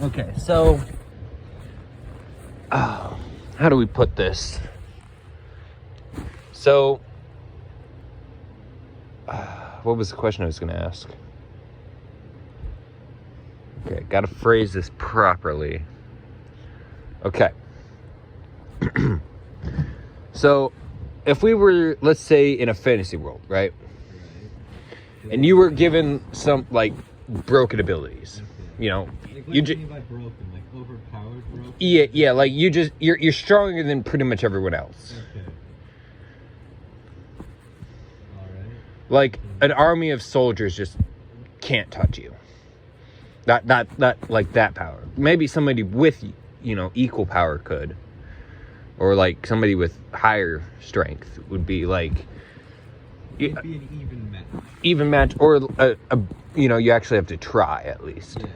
Okay, so how do we put this? So, what was the question I was going to ask? Okay, got to phrase this properly. Okay. So, if we were, let's say, in a fantasy world, right? And you were given some, like, broken abilities. Okay. You know, like, what do you mean by broken? Like overpowered broken? Yeah, like you're stronger than pretty much everyone else. Okay. Alright. Like an army of soldiers just can't touch you. Not like that power. Maybe somebody with, you know, equal power could. Or like somebody with higher strength would be like It would be an even match. Even match, or a you know, you actually have to try at least. Yeah.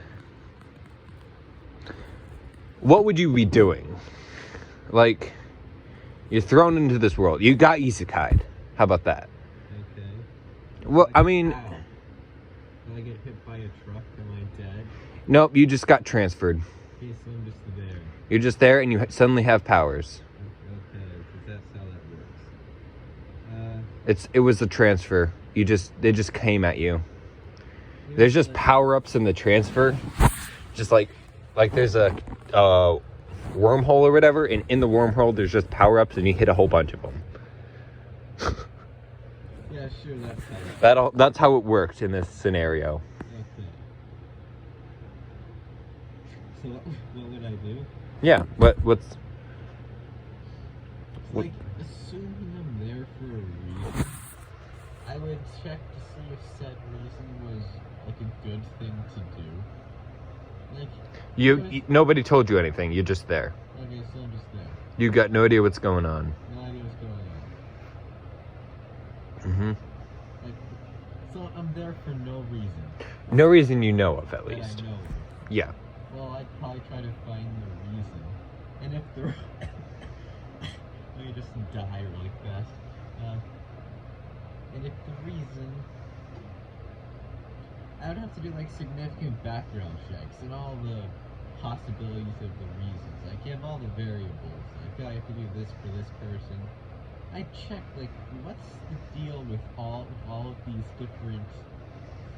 What would you be doing? Like, you're thrown into this world. You got Isekaied. How about that? Okay. Well, I mean... How? Did I get hit by a truck? Am I dead? Nope, you just got transferred. Okay, so I'm just there. You're just there and you suddenly have powers. Okay, because that's how that works. It was a transfer. They just came at you. There's just power-ups in the transfer. Just like there's a wormhole or whatever, and in the wormhole there's just power-ups and you hit a whole bunch of them. Yeah, sure, that's how That's how it worked in this scenario. Okay. So what would I do? Yeah, what's... Like, assuming I'm there for a reason, I would check to see if said reason was, like, a good thing to do. Like... Nobody told you anything, you're just there. Okay, so I'm just there. You got no idea what's going on. No idea what's going on. Mm-hmm. Like, so I'm there for no reason. No reason you know of, at That least. I know of. Yeah. Well, I'd probably try to find the reason. And if there... Let me just die really fast. And if the reason... I would have to do, like, significant background checks and all the possibilities of the reasons. Like, you have all the variables. Like, I have to do this for this person. I check, like, what's the deal with all of these different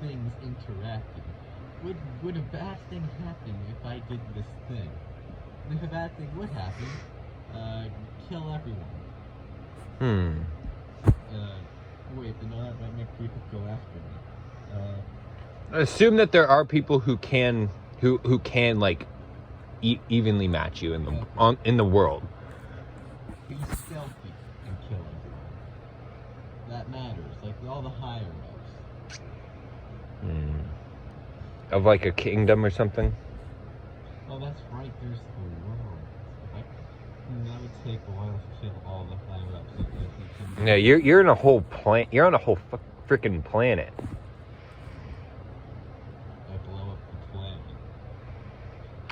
things interacting? Would a bad thing happen if I did this thing? And if a bad thing would happen, kill everyone. Wait, then that might make people go after me. Assume that there are people who can like evenly match you in the world. Be stealthy and kill everyone. That matters. Like all the higher ups. Of like a kingdom or something. Oh, that's right. There's the world. That would take a while to kill all the higher ups. Yeah, you're in a whole planet. You're on a whole freaking planet.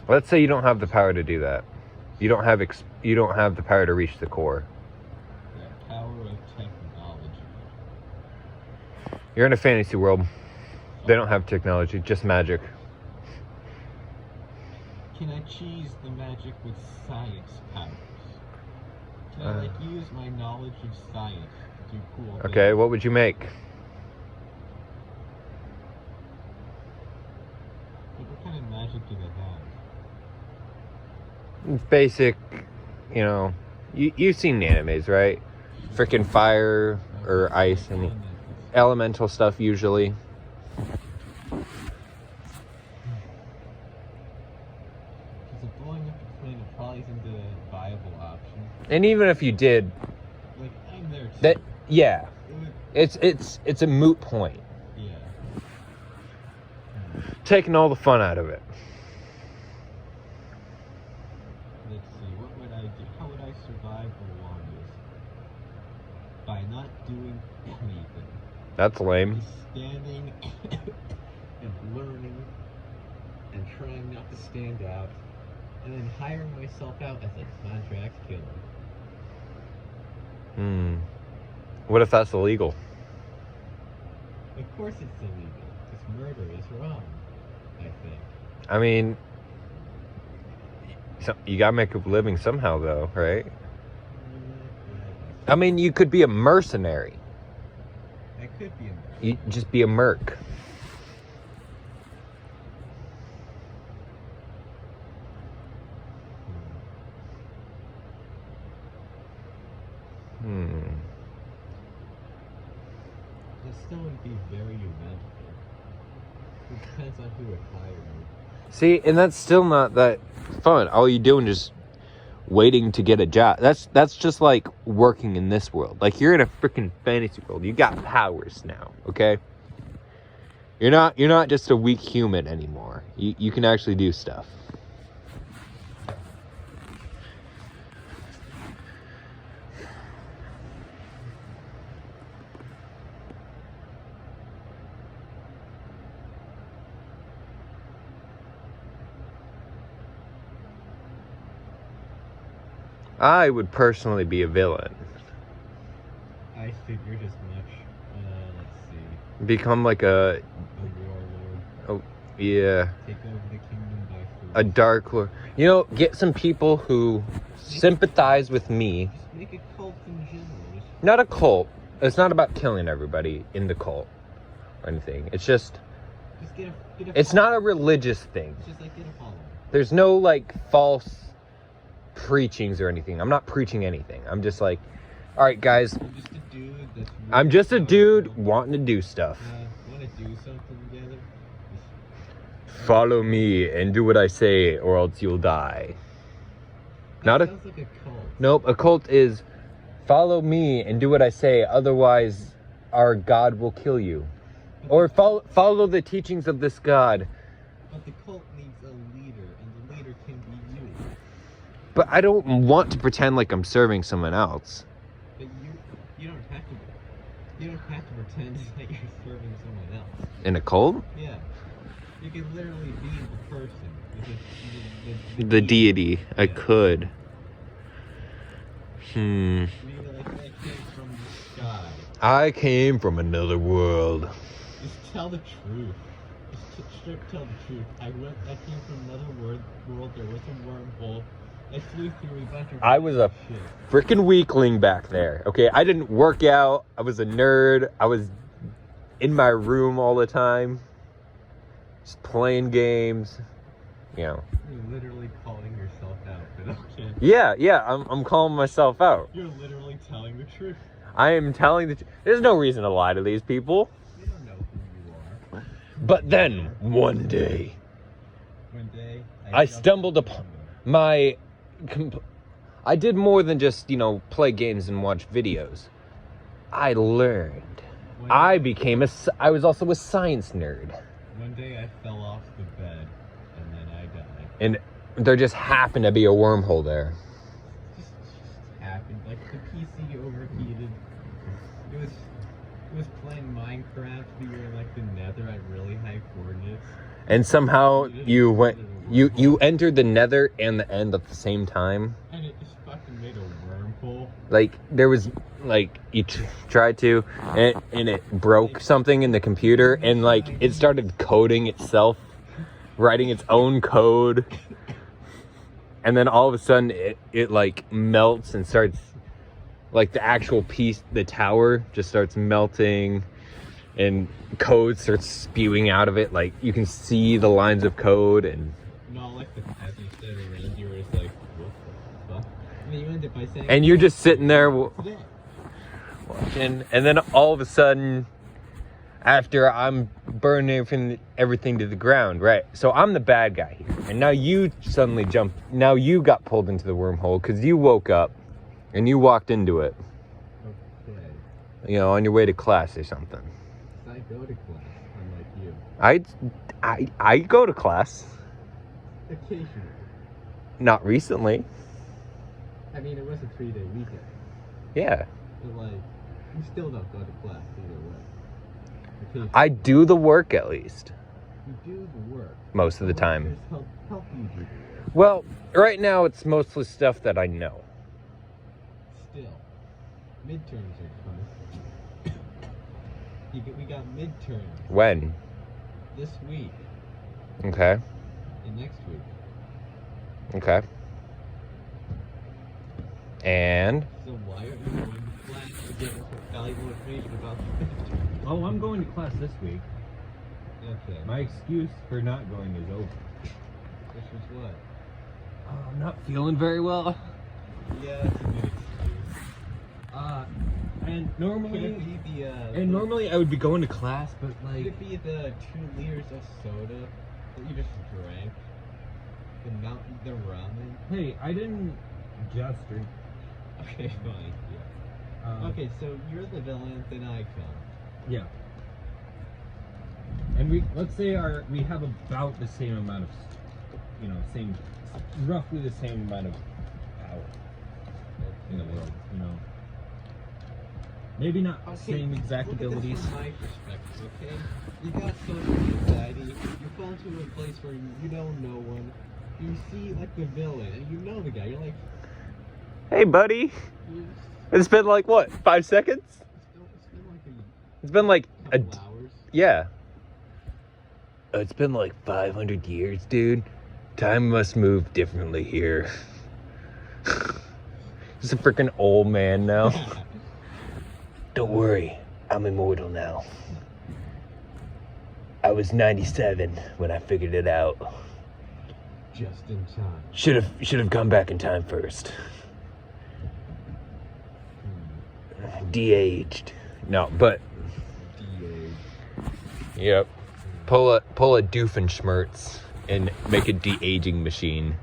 Let's say you don't have the power to do that. You don't have the power to reach the core. The power of technology. You're in a fantasy world. They don't have technology, just magic. Can I cheese the magic with science powers? Can I use my knowledge of science to do cool things? Okay, what would you make? Like, what kind of magic do they have? Basic, you know, you've seen animes, right? Freaking fire or ice and elemental stuff usually. Because blowing up the planet probably isn't a viable option. And even if you did, like I'm there too. that yeah, it's a moot point. Yeah. Taking all the fun out of it. Let's see, what would I do? How would I survive the longest? By not doing anything. That's lame. Just standing and learning and trying not to stand out, and then hiring myself out as a contract killer. What if that's illegal? Of course it's illegal, because murder is wrong, I think. I mean, you gotta make a living somehow, though, right? I mean, you could be a mercenary. I could be a merc. You just be a merc. It still would be very eventful. It depends on who would hire me. See, and that's still not that fun. All you're doing is waiting to get a job. That's just like working in this world. Like, you're in a freaking fantasy world. You got powers now, okay? You're not just a weak human anymore. You can actually do stuff. I would personally be a villain. I figured as much. Let's see. Become like A warlord. oh yeah, Take over the kingdom by force. a dark lord. You know, get some people who sympathize with me. Just make a cult in general. Not a cult. It's not about killing everybody in the cult or anything. It's just get a it's not a religious thing. It's just like get a following. There's no like false preachings or anything. I'm not preaching anything. I'm just like, all right, guys. You're just a dude that's really I'm just a dude powerful. wanting to do stuff. Want to do something together? Follow me and do what I say, or else you'll die. Not a Sounds like a cult. nope. A cult is follow me and do what I say, otherwise our God will kill you. Or follow the teachings of this God. But the cult needs a leader, and the leader can be you. But I don't want to pretend like I'm serving someone else. But you don't have to. You don't have to pretend that you're serving someone else. In a cult? Yeah. You can literally be the person. The deity. I Yeah. could. Maybe like I came from the sky. I came from another world. Just tell the truth. Just straight tell the truth. I came from another world. There was a wormhole. I flew through a bunch of. I was a shit. freaking weakling back there. Okay, I didn't work out. I was a nerd. I was in my room all the time, just playing games. You know. You're literally calling yourself out, but okay. Yeah. I'm calling myself out. You're literally telling the truth. I am telling the. There's no reason to lie to these people. They don't know who you are. But then one day, One day, I stumbled upon my. I did more than just, play games and watch videos. I learned. I was also a science nerd. One day I fell off the bed, and then I died. And there just happened to be a wormhole there. Just happened. Like the PC overheated. It was playing Minecraft, but you were in like the Nether at really high coordinates. And somehow you entered the nether and the end at the same time. And it just fucking made a wormhole. Like, there was, like, you tried to, and it broke something in the computer, and, like, it started coding itself, writing its own code. And then all of a sudden, it like, melts and starts, like, the actual piece, the tower, just starts melting. And code starts spewing out of it. Like, you can see the lines of code and... No, like the peasants that are around you were just like, what the fuck? And then you end up by saying... And you're just sitting there Yeah. watching. And then all of a sudden, after I'm burning everything to the ground, right? So I'm the bad guy here. And now you suddenly now you got pulled into the wormhole because you woke up and you walked into it. Okay. On your way to class or something. I go to class, unlike you. I go to class. Occasionally. Not recently. I mean, it was a 3-day weekend. Yeah. But, like, you still don't go to class either way. Occasionally. I do the work at least. You do the work. Most of the time. Just help you do the work. Well, right now it's mostly stuff that I know. Still. Midterms are coming. We got midterms When? this week Okay. and next week. Okay. And So why aren't you going to class to get valuable information about the victim? oh, I'm going to class this week. Okay. My excuse for not going is over. Which was what? I'm not feeling very well. Yeah, that's a good excuse. And Could normally, it be the, normally I would be going to class, but could like, it be the 2 liters of soda that you just drank? The ramen? hey, I didn't just drink. Okay, fine. Yeah. Okay, so you're the villain, then I come. Yeah. And let's say we have about the same amount of, roughly the same amount of power in the world, Maybe not same exact look at this abilities. from my perspective, okay? You got social anxiety, you fall into a place where you know no one, you see like the villain, and you know the guy, you're like, Hey, buddy. It's been like what, 5 seconds? It's been like a couple hours. Yeah. It's been like 500 years, dude. Time must move differently here. He's a freaking old man now. Don't worry, I'm immortal now. I was 97 when I figured it out. Just in time. Should have gone back in time first. De-aged. No, but De-aged. yep. Pull a Doofenshmirtz and make a de-aging machine,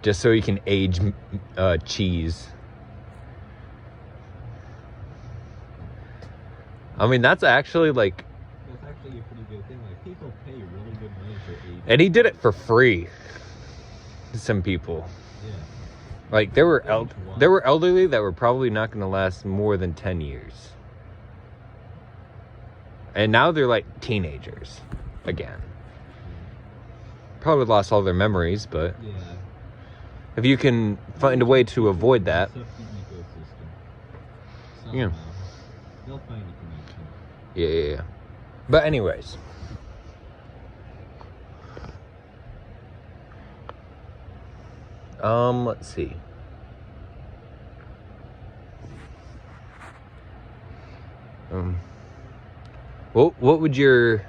just so you can age cheese. I mean, that's actually a pretty good thing. Like, people pay really good money for age. And he did it for free to some people. Yeah. Like, there were elderly that were probably not going to last more than 10 years. And now they're like teenagers again. Probably lost all their memories, but Yeah. if you can find a way to avoid that, Mess up the ecosystem. Yeah. Somehow. They'll find a connection. yeah. But anyways. Let's see. What would your...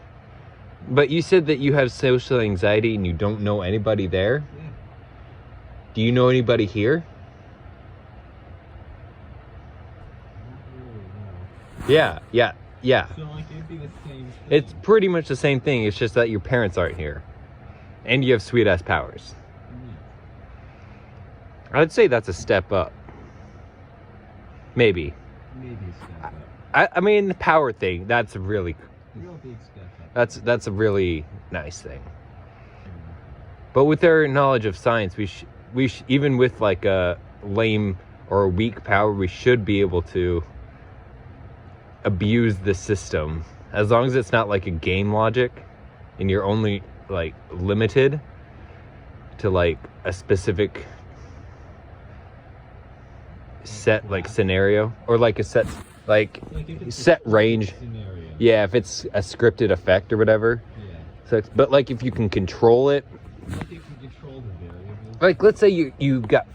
But you said that you have social anxiety and you don't know anybody there? Yeah. Do you know anybody here? Not really, no. Yeah. So, like, it'd be the same thing. It's pretty much the same thing. It's just that your parents aren't here. And you have sweet-ass powers. I'd say that's a step up. Maybe. Maybe a step up. I mean, the power thing, that's really... Real big step up. That's a really nice thing. But with our knowledge of science, we even with like a lame or a weak power, we should be able to abuse the system, as long as it's not like a game logic and you're only like limited to like a specific set like scenario, or like a set like if it's set a range. scenario. Yeah, if it's a scripted effect or whatever. Yeah. So, but like if you can control it, Like, you can control the variables. like let's say you got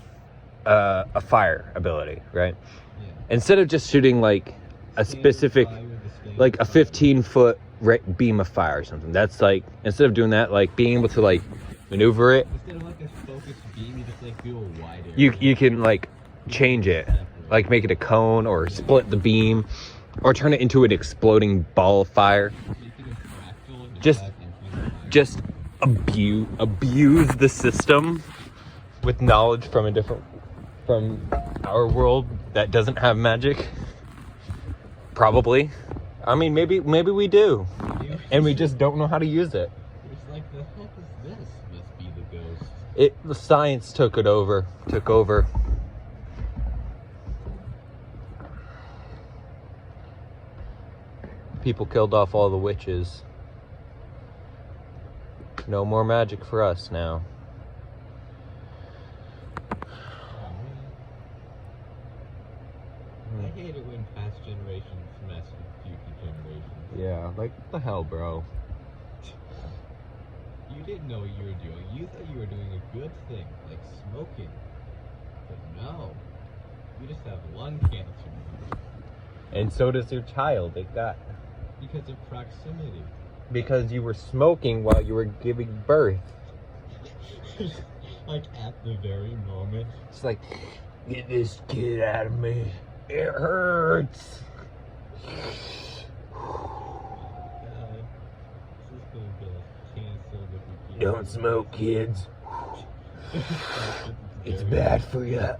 a fire ability, right? Yeah. Instead of just shooting like a specific, like a 15-foot beam of fire or something, that's like, instead of doing that, like being able to like maneuver it, Instead of like a focused beam, you just like do a wide area. you can like change it, like make it a cone or split the beam or turn it into an exploding ball of fire. Make it a fractal and Just- have infinite fire. Just abuse the system with knowledge from our world that doesn't have magic. Probably. I mean, maybe we do, and we just don't know how to use it. It's like, the heck is this? Must be the ghost. The science took over. People killed off all the witches. No more magic for us now. I hate it when past generations mess with future generations. Yeah, like what the hell, bro? You didn't know what you were doing. You thought you were doing a good thing, like smoking. But no. You just have lung cancer. And so does your child. It got Because of proximity. because you were smoking while you were giving birth. Like at the very moment. It's like, get this kid out of me. It hurts. God, this is gonna get canceled if we keep Don't smoke, kids. It's very bad for you.